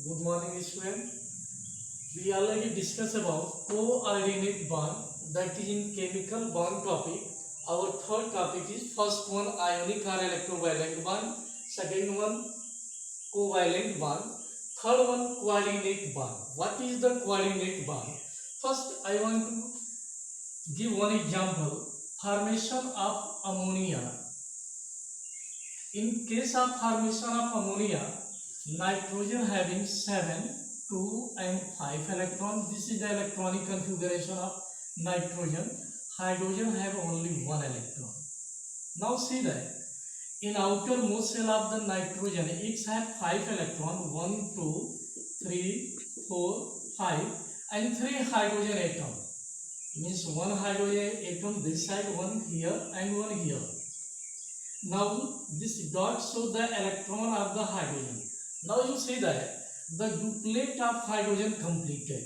Good morning, student. We already discussed about coordinate bond, that is in chemical bond topic. Our third topic is first one ionic or electrovalent bond, second one covalent bond, third one coordinate bond. What is the coordinate bond? First, I want to give one example. Formation of ammonia. In case of formation of ammonia, nitrogen having 7, 2 and 5 electrons. This is the electronic configuration of nitrogen. Hydrogen have only 1 electron. Now see that in outermost shell of the nitrogen, it have 5 electrons, 1, 2, 3, 4, 5 and 3 hydrogen atom. Means 1 hydrogen atom this side, 1 here and 1 here. Now this dot shows the electron of the hydrogen. Now you see that the duplet of hydrogen completed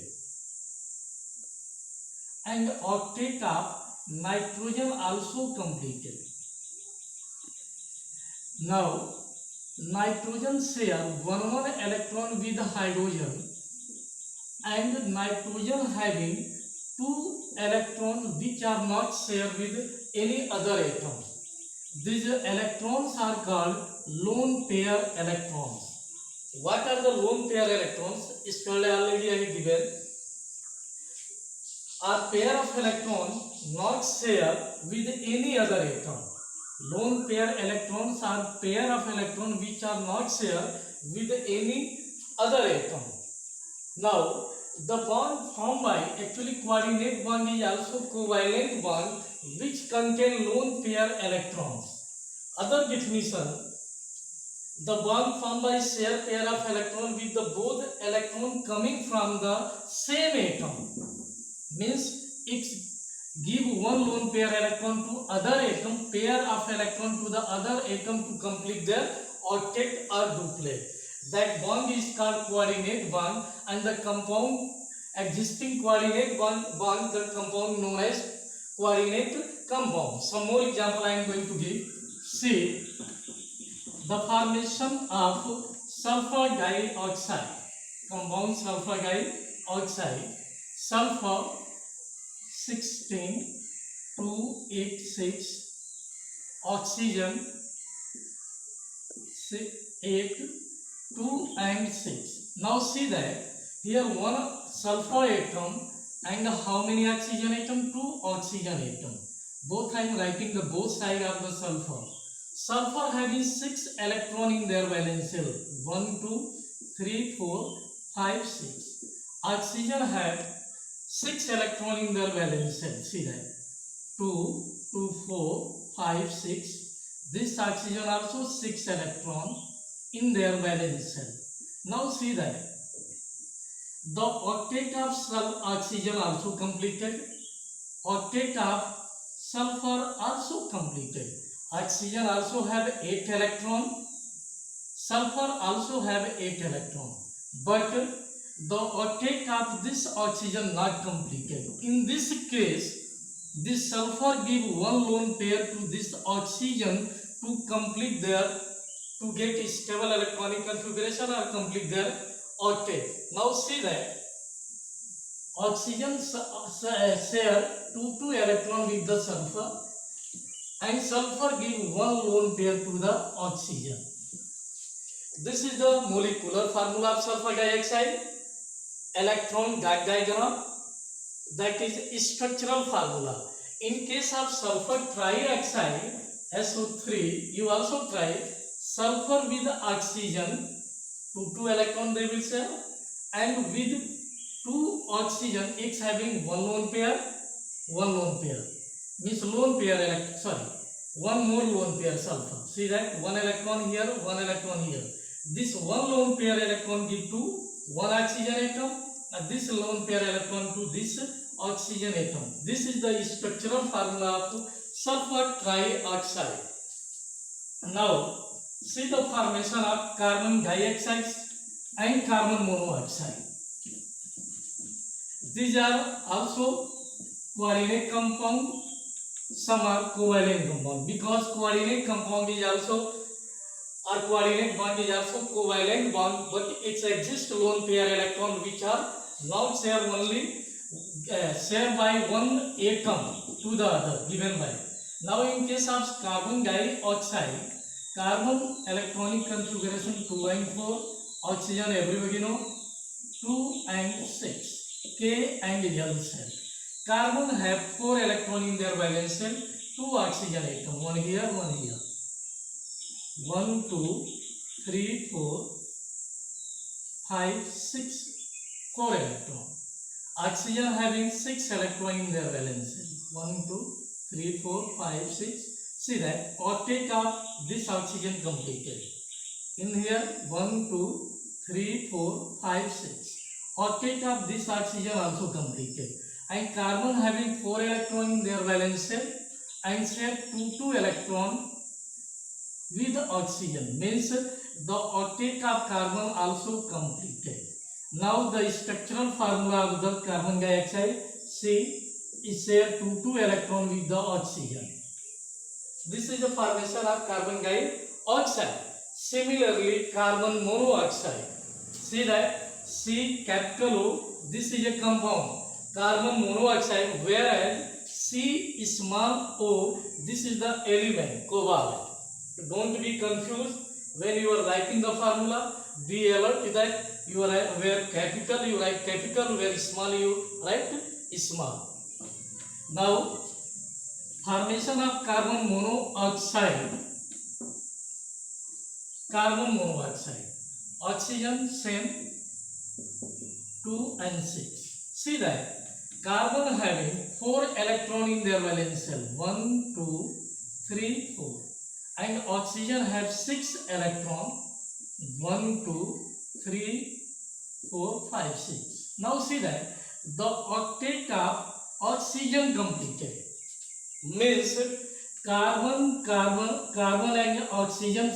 and octet of nitrogen also completed. Now nitrogen share 1 electron with hydrogen and nitrogen having 2 electrons which are not shared with any other atom. These electrons are called lone pair electrons. What are the lone pair electrons? Study already I have given. A pair of electrons not shared with any other atom. Lone pair electrons are pair of electrons which are not shared with any other atom. Now, the bond formed by actually coordinate bond is also covalent bond which contain lone pair electrons. Other definition, the bond formed by shared pair of electron with the both electron coming from the same atom. Means it give one lone pair electron to other atom, pair of electron to the other atom to complete their octet or duplet. That bond is called coordinate bond, and the compound existing coordinate bond the compound known as coordinate compound. Some more example I am going to give. See the formation of sulfur dioxide, compound sulfur dioxide, sulfur 16 286, oxygen 8 2 and 6. Now see that here one sulfur atom and how many oxygen atom? 2 oxygen atom. Both I am writing the both side of the sulfur. Sulfur having 6 electron in their valence shell. 1 2 3 4 5 6. Oxygen have 6 electron in their valence shell. See that 2 2 4 5 6. This oxygen also 6 electron in their valence shell. Now see that the octet of oxygen also completed, octet of sulfur also completed. Oxygen also have 8 electron, sulfur also have 8 electron, but the octet of this oxygen not completed. In this case, this sulfur give one lone pair to this oxygen to complete their, to get stable electronic configuration or complete their octet. Now see that oxygen share 2 electron with the sulfur and sulfur give one lone pair to the oxygen. This is the molecular formula of sulfur dioxide, electron diagram, that is structural formula. In case of sulfur trioxide SO3, you also try sulfur with oxygen, 2 electron they will share, and with 2 oxygen X having one lone pair, means lone pair one more lone pair sulfur. See that one electron here, one electron here. This one lone pair electron give to one oxygen atom, and this lone pair electron to this oxygen atom. This is the structural formula of sulfur trioxide. Now see the formation of carbon dioxide and carbon monoxide. These are also coordinate compound, some are covalent compound, because coordinate compound is also or coordinate bond is also covalent bond, but it exists lone pair electron which are not share only share by one atom to the other given by. Now in case of carbon dioxide, carbon electronic configuration 2 and 4, oxygen everybody know 2 and 6, K and L cell. Carbon have 4 electrons in their valence shell, 2 oxygen atom, one here, one here. 1, 2, 3, 4, 5, 6, 4 electron. Oxygen having 6 electron in their valence shell. 1, 2, 3, 4, 5, 6. See that octet of this oxygen completed. In here 1, 2, 3, 4, 5, 6. Octet of this oxygen also completed. And carbon having 4 electron in their valence shell and share 2 electron with oxygen, means the octet of carbon also completed. Now the structural formula of the carbon dioxide, C is share 2 electron with the oxygen. This is the formation of carbon dioxide. Similarly, carbon monoxide. See that C capital O, this is a compound, carbon monoxide, whereas C small o, this is the element, cobalt. Don't be confused when you are writing the formula. Be alert that you are where capital you write capital, where small you write small. Now formation of carbon monoxide. Carbon monoxide, oxygen same 2 and 6. See that carbon having 4 electron in their valence shell, 1, 2, 3, 4, and oxygen have 6 electron, 1, 2, 3, 4, 5, 6. Now see that the octet of oxygen completed, means carbon and oxygen